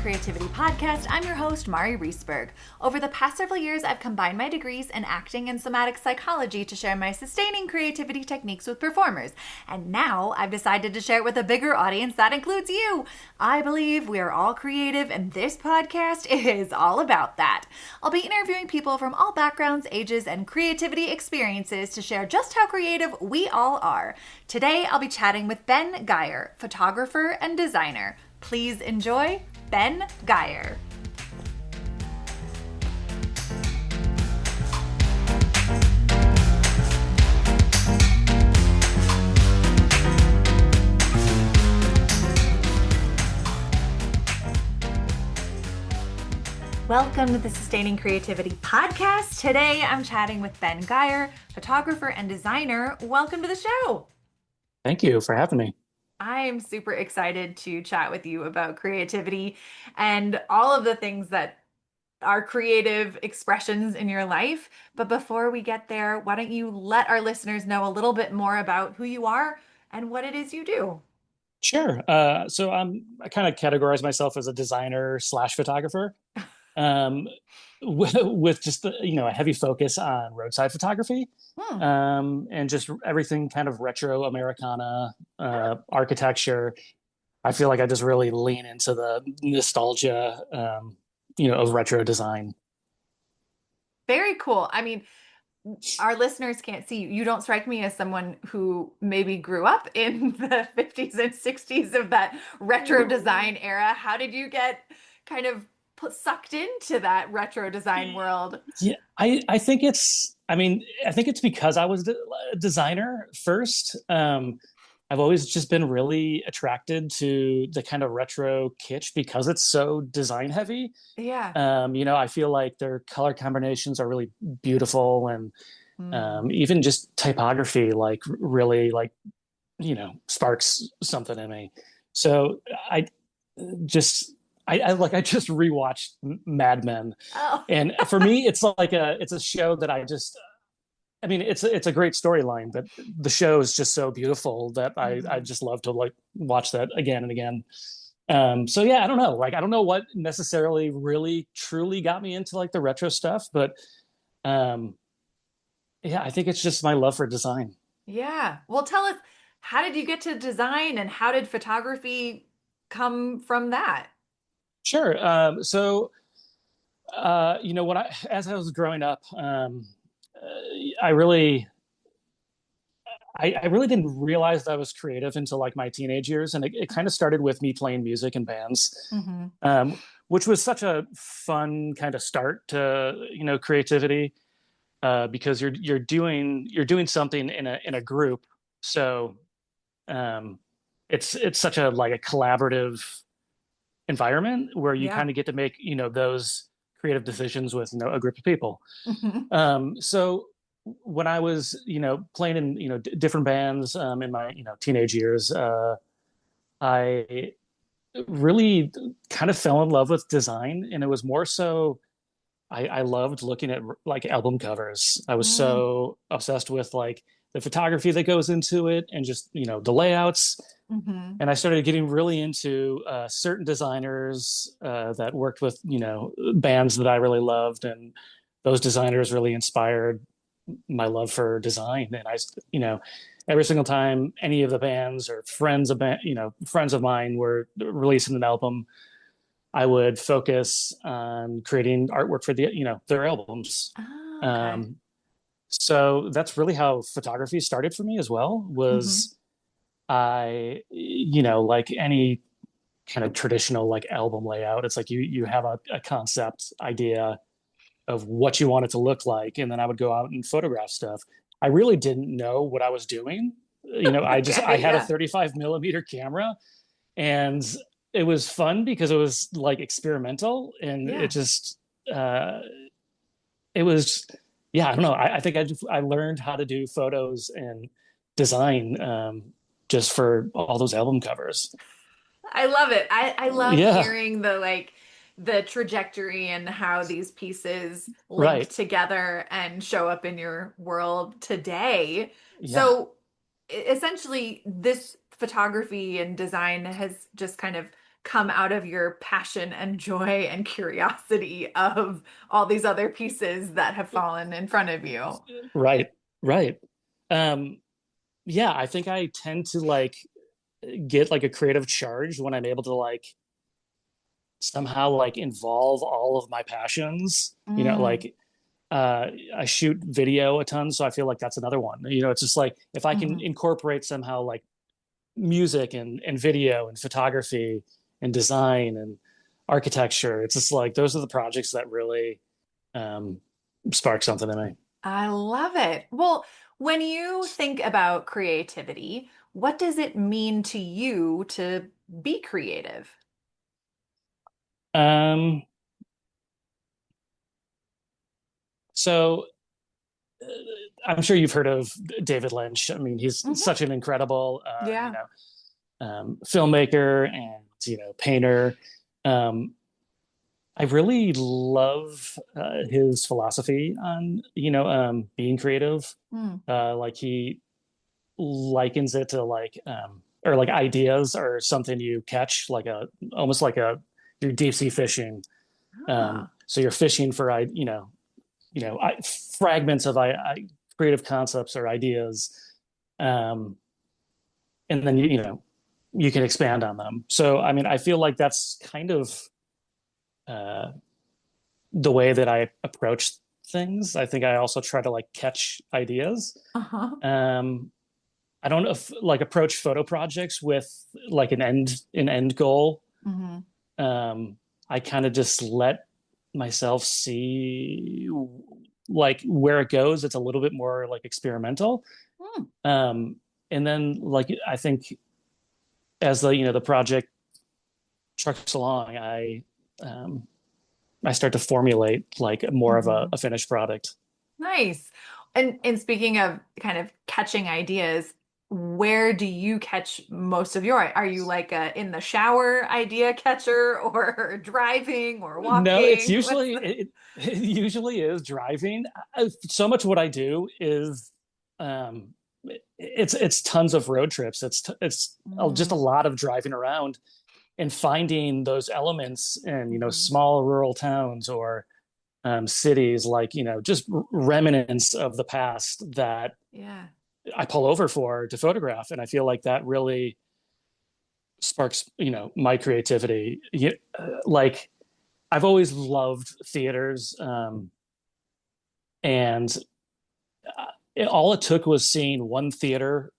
Creativity podcast. I'm your host, Mari Reesberg. Over the past several years, I've combined my degrees in acting and somatic psychology to share my sustaining creativity techniques with performers. And now I've decided to share it with a bigger audience that includes you. I believe we are all creative, and this podcast is all about that. I'll be interviewing people from all backgrounds, ages, and creativity experiences to share just how creative we all are. Today, I'll be chatting with Ben Geier, photographer and designer. Please enjoy Ben Geier. Welcome to the Sustaining Creativity podcast. Today, I'm chatting with Ben Geier, photographer and designer. Welcome to the show. Thank you for having me. I'm super excited to chat with you about creativity and all of the things that are creative expressions in your life. But before we get there, why don't you let our listeners know a little bit more about who you are and what it is you do? Sure. I kind of categorize myself as a designer slash photographer, um, with just a heavy focus on roadside photography, Hmm. and just everything kind of retro Americana, architecture. I feel like I just really lean into the nostalgia, of retro design. Very cool. I mean, our listeners can't see you. You don't strike me as someone who maybe grew up in the 50s and 60s of that retro design era. How did you get kind of sucked into that retro design world? Yeah, I think it's because I was a designer first. I've always just been really attracted to the kind of retro kitsch because it's so design heavy. Yeah. I feel like their color combinations are really beautiful, and Hmm. even just typography, like really like, sparks something in me. So I just I just rewatched Mad Men, Oh. and for me, it's a show that it's a great storyline, but the show is just so beautiful that I Mhm. just love to like watch that again and again. So yeah, I don't know. Like I don't know what necessarily really truly got me into like the retro stuff, but um, yeah, I think it's just my love for design. Yeah. Well, tell us, how did you get to design and how did photography come from that? Sure. When as I was growing up, I really I really didn't realize that I was creative until like my teenage years, and it kind of started with me playing music in bands, Hmm. which was such a fun kind of start to creativity, because you're doing something in a group, so um, it's such a like a collaborative environment where you Yeah. kind of get to make those creative decisions with a group of people. Hmm. So when I was, playing in, different bands, in my, teenage years, I really kind of fell in love with design, and it was more so I loved looking at like album covers. I was Mm. so obsessed with like the photography that goes into it, and just, the layouts. Hmm. And I started getting really into certain designers that worked with, bands that I really loved, and those designers really inspired my love for design. And every single time any of the bands or friends of mine were releasing an album, I would focus on creating artwork for their albums. Oh, okay. Um, so that's really how photography started for me as well. Hmm. Was like any kind of traditional like album layout, it's like you have a concept idea of what you want it to look like, and then I would go out and photograph stuff. I really didn't know what I was doing. I Okay. had a Yeah. 35 millimeter camera, and it was fun because it was like experimental, and Yeah. uh it was, yeah, I don't know. I think I learned how to do photos and design, just for all those album covers. I love it. I love Yeah, hearing the trajectory and how these pieces link right. together and show up in your world today. Yeah. So essentially this photography and design has just kind of come out of your passion and joy and curiosity of all these other pieces that have fallen in front of you. Right, right. Um, yeah, I think I tend to like get like a creative charge when I'm able to like somehow like involve all of my passions. Mm, Like I shoot video a ton, so I feel like that's another one. It's just like if I can mhm. incorporate somehow like music and video and photography and design and architecture, it's just like those are the projects that really um, spark something in me. I love it. Well, when you think about creativity, what does it mean to you to be creative? Um, so uh, I'm sure you've heard of David Lynch. I mean, he's Hmm. such an incredible, Yeah. filmmaker and painter. Um, I really love his philosophy on being creative. Mm. Like he likens it to like or like ideas or something you catch like a almost like a you're deep sea fishing. Ah. So you're fishing for fragments of creative concepts or ideas, um, and then you can expand on them. So I mean, I feel like that's kind of uh, the way that I approach things. I think I also try to like catch ideas. Uh-huh. Um, I don't like approach photo projects with like an end goal. Hmm. Um, I kind of just let myself see like where it goes. It's a little bit more like experimental. Mm. Um, and then like I think as the project trucks along, um, I start to formulate like more of a, Hmm. a finished product. Nice. And speaking of kind of catching ideas, where do you catch most of your, are you like a in the shower idea catcher or driving or No, it's walking? What's usually the... it usually is driving. So much of what I do is um it's tons of road trips. It's just a Mm. lot of driving around and finding those elements in Mhm. small rural towns or cities, like just remnants of the past that Yeah. I pull over for to photograph, and I feel like that really sparks my creativity. Like I've always loved theaters, and all it took was seeing one theater,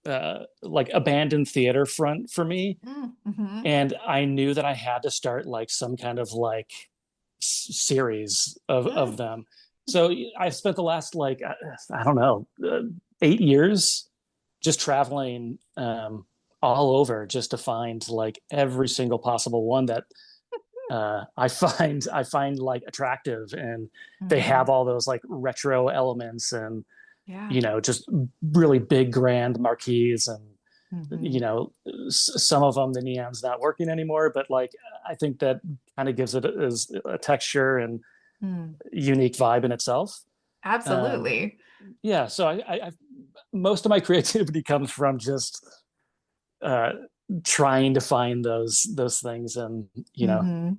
like abandoned theater front for me, Mm-hmm. and I knew that I had to start like some kind of like series of them. So I spent the last like I don't know 8 years just traveling all over just to find like every single possible one that I find like attractive, and they Hmm. have all those like retro elements and Yeah. just really big grand marquees and Hmm. some of them the neon's not working anymore, but like I think that kind of gives it as a texture and Mm. unique vibe in itself. um, Absolutely. yeah, so most of my creativity comes from just uh, trying to find those things and Hmm.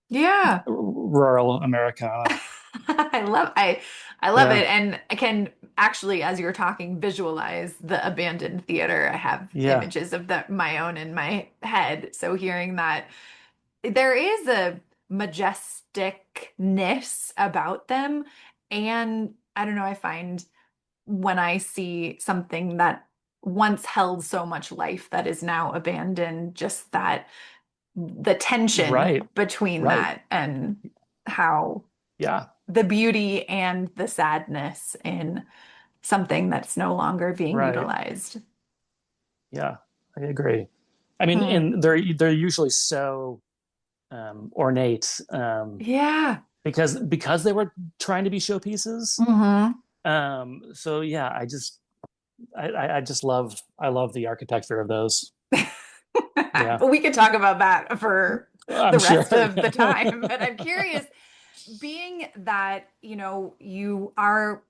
Yeah. rural Americana. I love Yeah, it. And I can actually, as you're talking, visualize the abandoned theater. I have yeah, images of my own in my head. So hearing that there is a majesticness about them. And I don't know, I find when I see something that once held so much life that is now abandoned, just that the tension right, between right, that and how yeah, the beauty and the sadness in something that's no longer being right, utilized. yeah. I agree. I mean, Hmm. and they're usually so ornate, Yeah. because they were trying to be showpieces. Hmm. So yeah, I just love the architecture of those. Yeah, But we could talk about that for I'm the sure. rest of the time. But I'm curious, being that, you are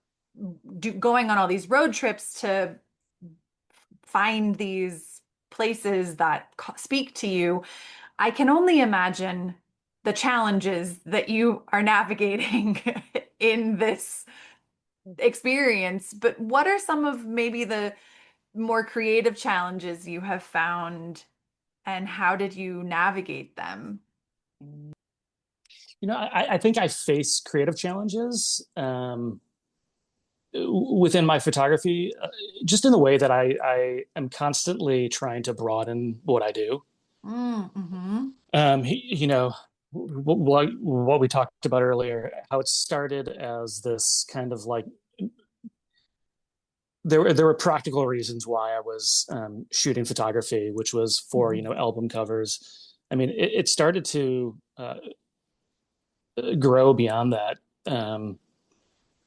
going on all these road trips to find these places that speak to you, I can only imagine the challenges that you are navigating in this experience, but what are some of maybe the more creative challenges you have found, and how did you navigate them? I think I face creative challenges within my photography, just in the way that I am constantly trying to broaden what I do. Mm-hmm. What we talked about earlier, how it started as this kind of like there were practical reasons why I was shooting photography, which was for Mm-hmm. album covers. I mean, it started to grow beyond that.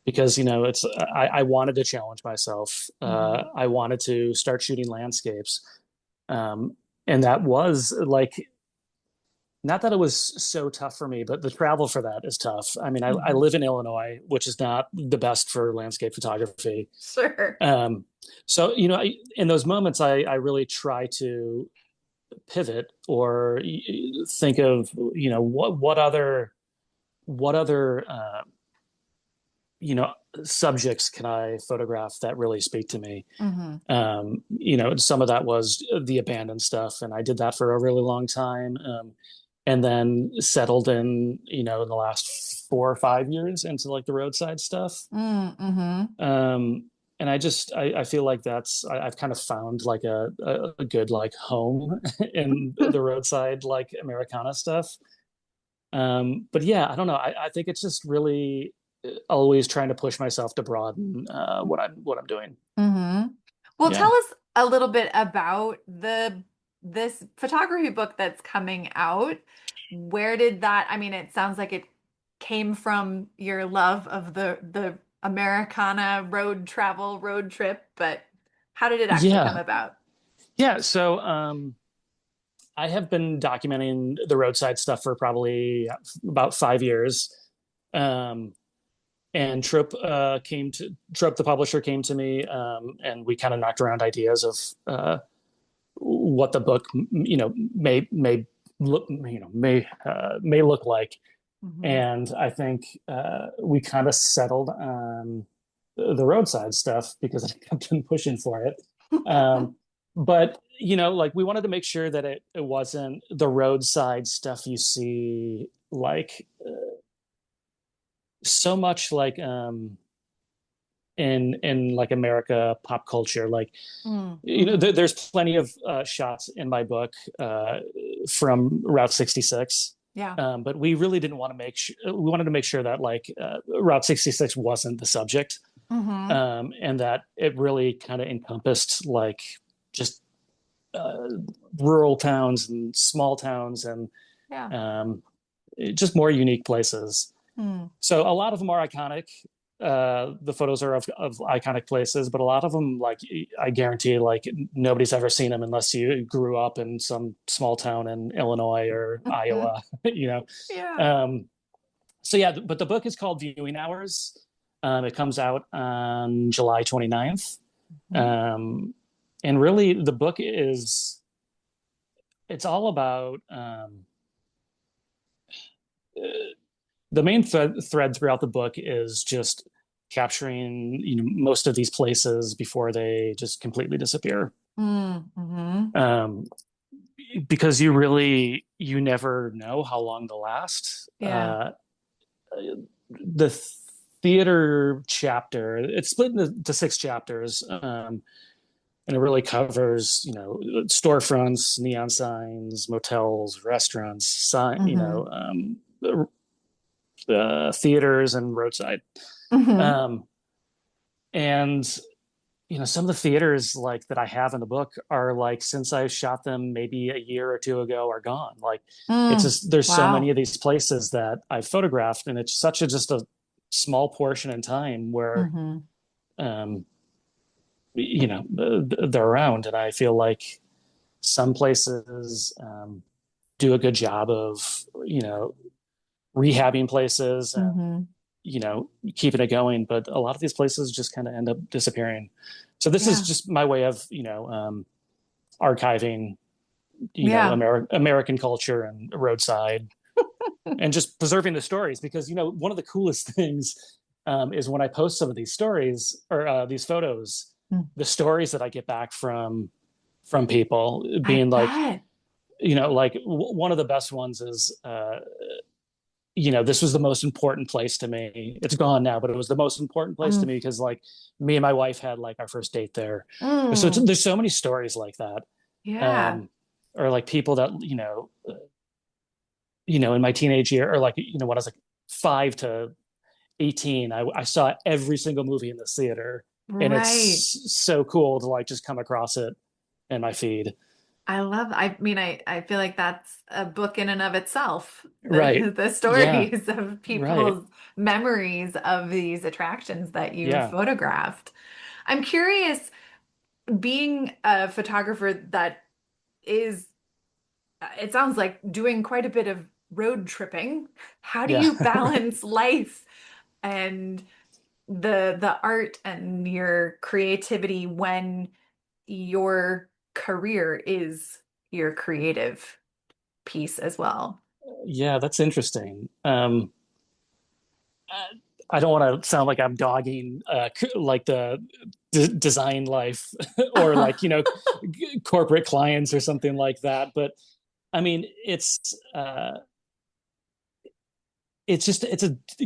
Because it's I wanted to challenge myself. Mm-hmm. I wanted to start shooting landscapes, and that was like, not that it was so tough for me, but the travel for that is tough. I mean, I Mm-hmm. live in Illinois, which is not the best for landscape photography. Sure. Um, so in those moments, I really try to pivot or think of what other you know subjects can I photograph that really speak to me. Mm-hmm. Some of that was the abandoned stuff, and I did that for a really long time, and then settled in the last 4 or 5 years into like the roadside stuff. Mm-hmm. And I feel like I've kind of found like a good like home in the roadside like Americana stuff. But yeah, I don't know. I think it's just really always trying to push myself to broaden what I'm doing. Mm-hmm. Well, Yeah. tell us a little bit about the this photography book that's coming out. Where did that, I mean, it sounds like it came from your love of the Americana road travel, road trip, but how did it actually come Yeah. about? Yeah. So I have been documenting the roadside stuff for probably about 5 years. Um, and Trope, the publisher, came to me, and we kind of knocked around ideas of what the book, may look, may look like. Hmm. And I think we kind of settled on the roadside stuff because I kept been pushing for it. Um, but like we wanted to make sure that it wasn't the roadside stuff you see like so much like in like America pop culture. Like Mm-hmm. there's plenty of shots in my book from Route 66. Yeah. But we really didn't want to we wanted to make sure that like Route 66 wasn't the subject, Hmm. and that it really kind of encompassed like just uh, rural towns and small towns and Yeah. um, just more unique places. Mm. So a lot of them are iconic. The photos are of iconic places, but a lot of them, like I guarantee, like nobody's ever seen them unless you grew up in some small town in Illinois or Iowa. you know. Yeah. Um, so yeah, but the book is called Viewing Hours. It comes out on July 29th. Mhm. Um, and really the book it's all about the main thread throughout the book is just capturing most of these places before they just completely disappear. Mm-hmm. um, because you never know how long they'll last. Yeah. The theater chapter, it's split into 6 chapters, and it really covers storefronts, neon signs, motels, restaurants, Mm-hmm. theaters, and roadside. Mm-hmm. um, and some of the theaters like that I have in the book are like, since I shot them maybe a year or two ago, are gone. Like, it's Mm. just, there's so many Wow. of these places that I photographed, and it's such a just a small portion in time where Mm-hmm. um they're around. And I feel like some places do a good job of rehabbing places and Mm-hmm. keeping it going, but a lot of these places just kind of end up disappearing. So this is Yeah. just my way of archiving Yeah. American culture and roadside, and just preserving the stories. Because one of the coolest things is when I post some of these stories or these photos, Mm. the stories that I get back from people I being like, bet. like one of the best ones is this was the most important place to me. It's gone now, but it was the most important place to Mm. me because like me and my wife had like our first date there. So Mm. there's so many stories like that. Yeah. um or like people that in my teenage year, or like when I was like 5 to 18, I saw every single movie in the theater, and it's Right. so cool to like just come across it in my feed. I mean, I feel like that's a book in and of itself. Right. The Yeah. stories of Right. people's memories of these attractions that you Yeah. photographed. I'm curious, being a photographer that is, it sounds like doing quite a bit of road tripping. How do Yeah. you Right. balance life and the art and your creativity when your career is your creative piece as well? Yeah, that's interesting. I don't want to sound like I'm dogging like the design life or like corporate clients or something like that, but I mean it's a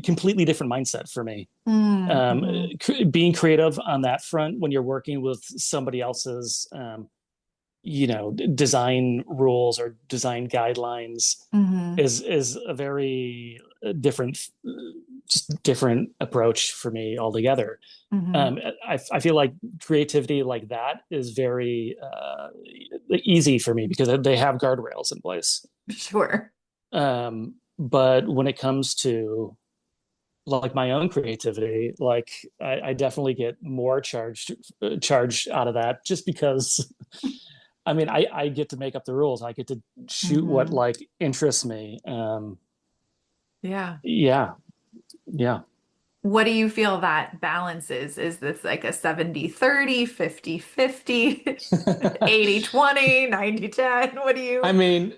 completely different mindset for me. Mm, um, mhm, Being creative on that front when you're working with somebody else's design rules or design guidelines mhm, is a very different, just different approach for me altogether. mhm. I feel like creativity like that is very easy for me because they have guardrails in place. Sure. But when it comes to like my own creativity, like I definitely get more charged out of that just because I mean I get to make up the rules. I get to shoot what Mhm. like interests me. Yeah. Yeah, yeah. What do you feel that balance is? Is this like a 70-30, 50-50, 80-20, 90-10? What do I you? mean,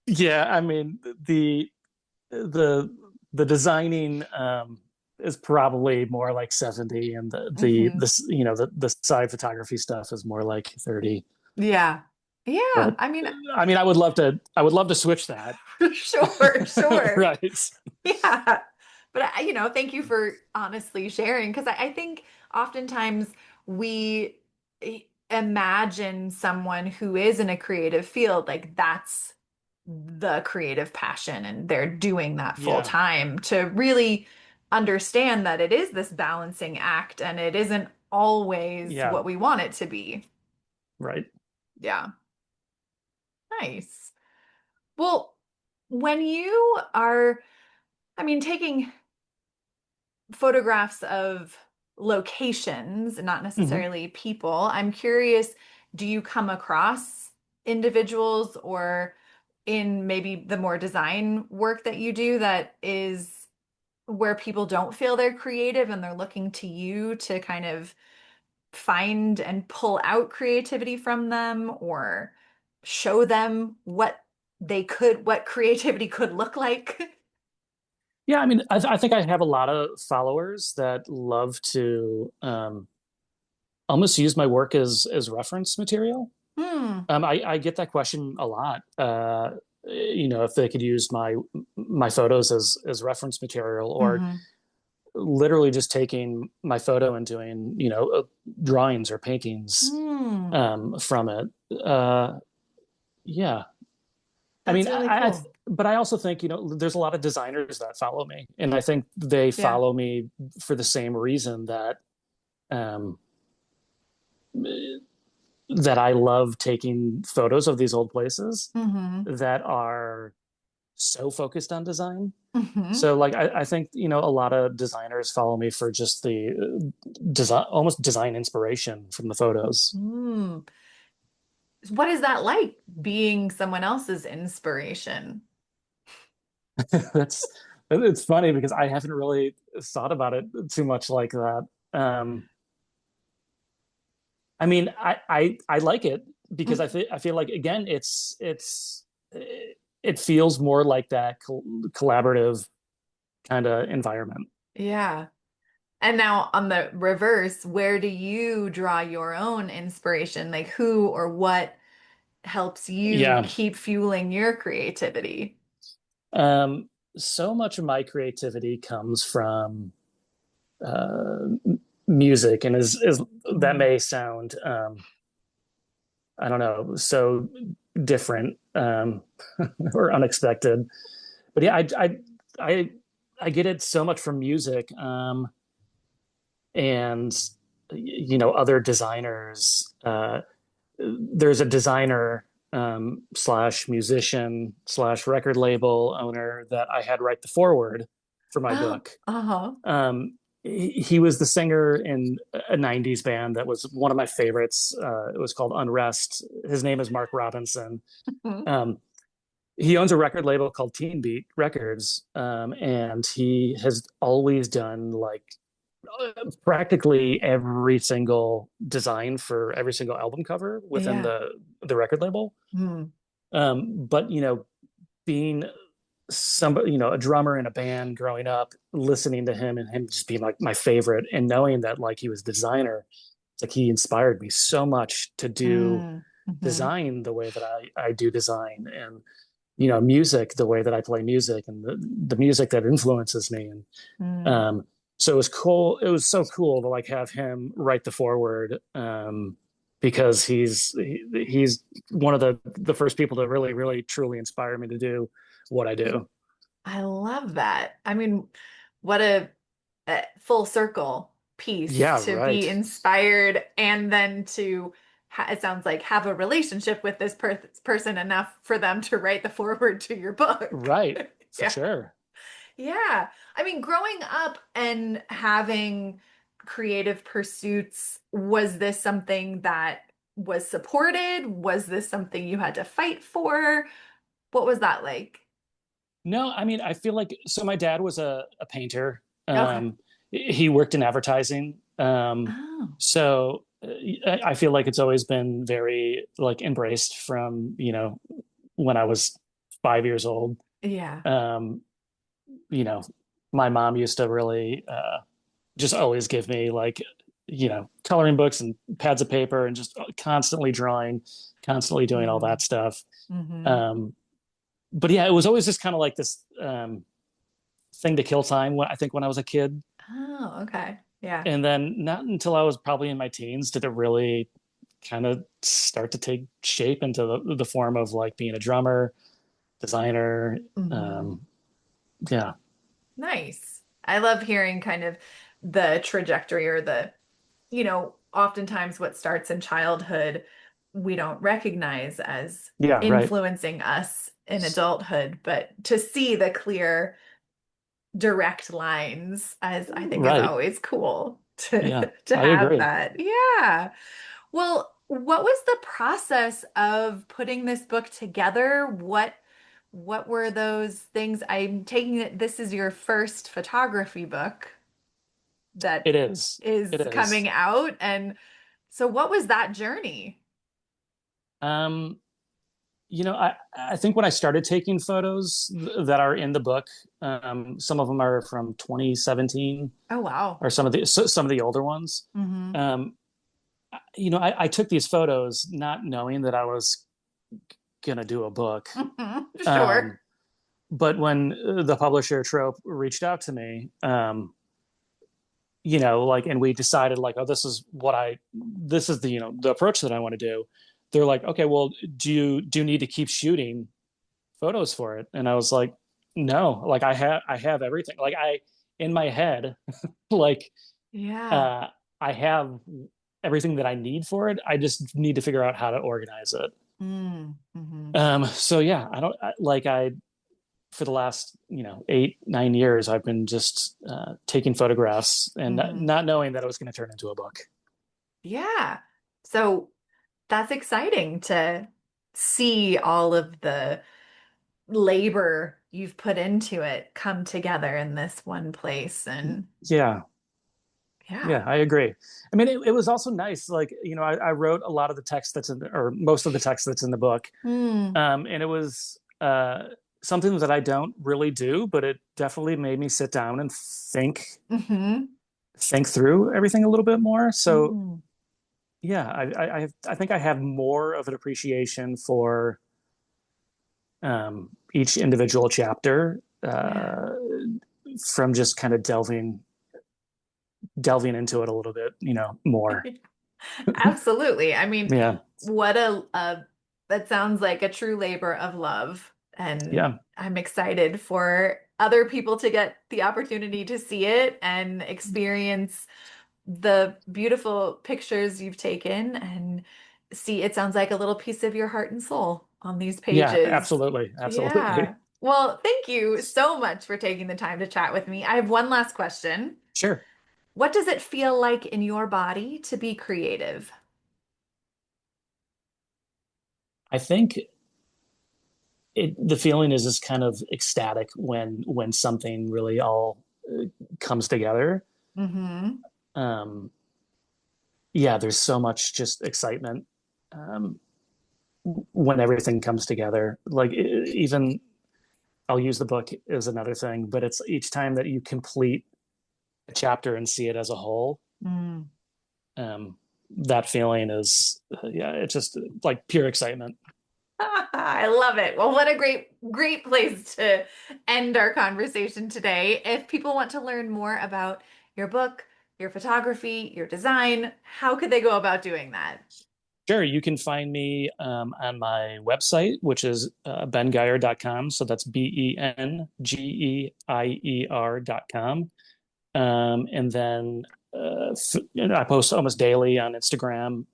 yeah, I mean the the designing is probably more like 70, and Mhm. the side photography stuff is more like 30. Yeah. Yeah. But I mean, I mean I would love to switch that. sure, sure. Right. Yeah. But thank you for honestly sharing because I think oftentimes we imagine someone who is in a creative field like that's the creative passion and they're doing that full Yeah. time to really understand that it is this balancing act and it isn't always Yeah. what we want it to be. Right. Yeah. Nice. Well, when you are, I mean, taking photographs of locations, not Hmm. necessarily people. I'm curious, do you come across individuals or in maybe the more design work that you do that is where people don't feel they're creative and they're looking to you to kind of find and pull out creativity from them or show them what creativity could look like? Yeah, I mean, I think I have a lot of followers that love to almost use my work as reference material. Hmm. I get that question a lot. If they could use my photos as reference material, or Hmm. literally just taking my photo and doing drawings or paintings Hmm. from it. Uh, yeah, I That's mean, really cool. but I also think there's a lot of designers that follow me, and I think they Yeah. follow me for the same reason um, that I love taking photos of these old places Hmm. that are so focused on design. Hmm. So like I think a lot of designers follow me for just the design, almost design inspiration from the photos. Hmm. What is that like being someone else's inspiration? That's it's funny because I haven't really thought about it too much like that. I mean, I like it. because I feel like again it feels more like that collaborative kind of environment. Yeah. And now on the reverse, where do you draw your own inspiration? Like who or what helps you Yeah. keep fueling your creativity? Um, so much of my creativity comes from uh, music, and is that Mm. may sound I don't know, so different or unexpected, but yeah, I I get it so much from music, and other designers. There's a designer slash musician slash record label owner that I had write the foreword for my Oh, book. uh-huh. He was the singer in a 90s band that was one of my favorites. It was called Unrest. His name is Mark Robinson. Um, he owns a record label called Teen Beat Records, and he has always done like practically every single design for every single album cover within Yeah. the record label. Mm. But being somebody, a drummer in a band growing up, listening to him and him just being like my favorite, and knowing that like he was designer, it's like he inspired me so much to do Mm. Hmm. design the way that I do design, and music the way that I play music, and the music that influences me. And Mm. um, so it was cool. It was so cool to like have him write the foreword, because he's one of the first people to really, really, truly inspire me to do what I do. I love that. I mean, what a full circle piece Yeah, to be right. inspired and then to, it sounds like, have a relationship with this person enough for them to write the foreword to your book. Right. For Yeah. sure. Yeah. I mean, growing up and having creative pursuits, was this something that was supported? Was this something you had to fight for? What was that like? No, I mean, I feel like so my dad was a painter. Okay. He worked in advertising. Oh, So I feel like it's always been very like embraced from, when I was 5 years old. yeah. Um, you know, my mom used to really just always give me like, coloring books and pads of paper and just constantly drawing, constantly doing all Mm. that stuff. Hmm. Um, but yeah, it was always just kind of like this thing to kill time when I think when I was a kid. Oh, okay. Yeah. And then not until I was probably in my teens did it really kind of start to take shape into the form of like being a drummer, designer. Hmm. Um, yeah. Nice. I love hearing kind of the trajectory or oftentimes what starts in childhood, we don't recognize as Yeah. Right. influencing us in adulthood, but to see the clear, direct lines as I think is Right. always cool to Yeah. to I have agree. that. Yeah. Well, what was the process of putting this book together? What were those things? I'm taking it this is your first photography book that It is. It is is. coming out. And so what was that journey? Um, I think when I started taking photos that are in the book, some of them are from 2017, Oh, wow. or some of the older ones. Hmm. Um, I took these photos not knowing that I was gonna do a book. Sure. Um, but when the publisher Trope reached out to me, like, and we decided like, oh, this is the the approach that I want to do. They're like, okay, well, do you need to keep shooting photos for it? And I was like, no, like I have everything. Like I in my head, like Yeah. uh, I have everything that I need for it. I just need to figure out how to organize it. Mm-hmm. So yeah, I don't like I for the last 8 9 years I've been just taking photographs and Hmm. not knowing that it was going to turn into a book. Yeah. So that's exciting to see all of the labor you've put into it come together in this one place. And Yeah. Yeah. Yeah, I agree. I mean, it was also nice. Like, I wrote a lot of the text or most of the text that's in the book. Hmm. And it was something that I don't really do, but it definitely made me sit down and Mm-hmm. think through everything a little bit more. So Mm. yeah, I think I have more of an appreciation for each individual chapter Yeah. from just kind of delving into it a little bit, more. Absolutely. I mean, Yeah, what that sounds like a true labor of love. And yeah, I'm excited for other people to get the opportunity to see it and experience the beautiful pictures you've taken and see it sounds like a little piece of your heart and soul on these yeah, pages. absolutely, absolutely. Yeah. Well, thank you so much for taking the time to chat with me. I have one last question. Sure. What does it feel like in your body to be creative? I think the feeling is just kind of ecstatic when something really all comes together. Mm-hmm. Um, yeah, there's so much just excitement um, when everything comes together. Like even I'll use the book as another thing, but it's each time that you complete a chapter and see it as a whole. Mm. Um, that feeling is, yeah, it's just like pure excitement. I love it. Well, what a great place to end our conversation today. If people want to learn more about your book, your photography, your design, how could they go about doing that? Sure, you can find me on my website, which is bengeier.com. So that's BENGEIER.com. And then I post almost daily on Instagram.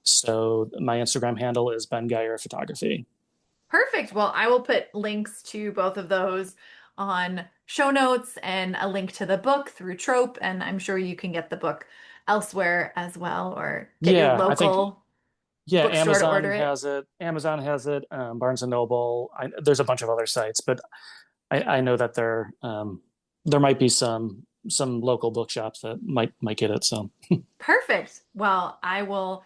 So my Instagram handle is Ben Geier Photography. Perfect. Well, I will put links to both of those on show notes and a link to the book through Trope, and I'm sure you can get the book elsewhere as well or get your Yeah, I think local yeah, bookstore to order it. Amazon has it. Barnes and Noble. There's a bunch of other sites, but I know that there might be some local bookshops that might get it. So Perfect. Well, I will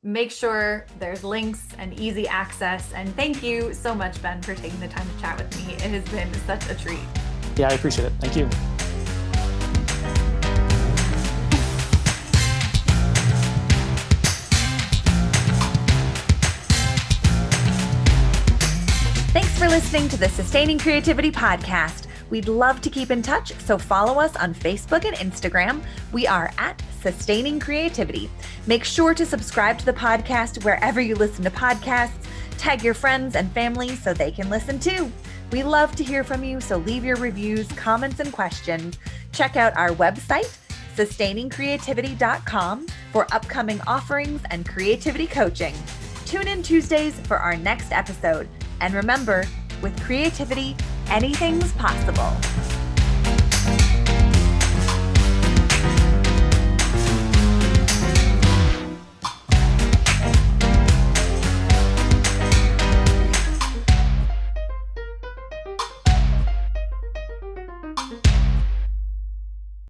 make sure there's links and easy access. And thank you so much, Ben, for taking the time to chat with me. It has been such a treat. yeah, I appreciate it. Thank you. Thanks for listening to the Sustaining Creativity Podcast. We'd love to keep in touch, so follow us on Facebook and Instagram. We are at Sustaining Creativity. Make sure to subscribe to the podcast wherever you listen to podcasts. Tag your friends and family so they can listen too. We love to hear from you, so leave your reviews, comments, and questions. Check out our website, sustainingcreativity.com, for upcoming offerings and creativity coaching. Tune in Tuesdays for our next episode. And remember, with creativity, anything's possible.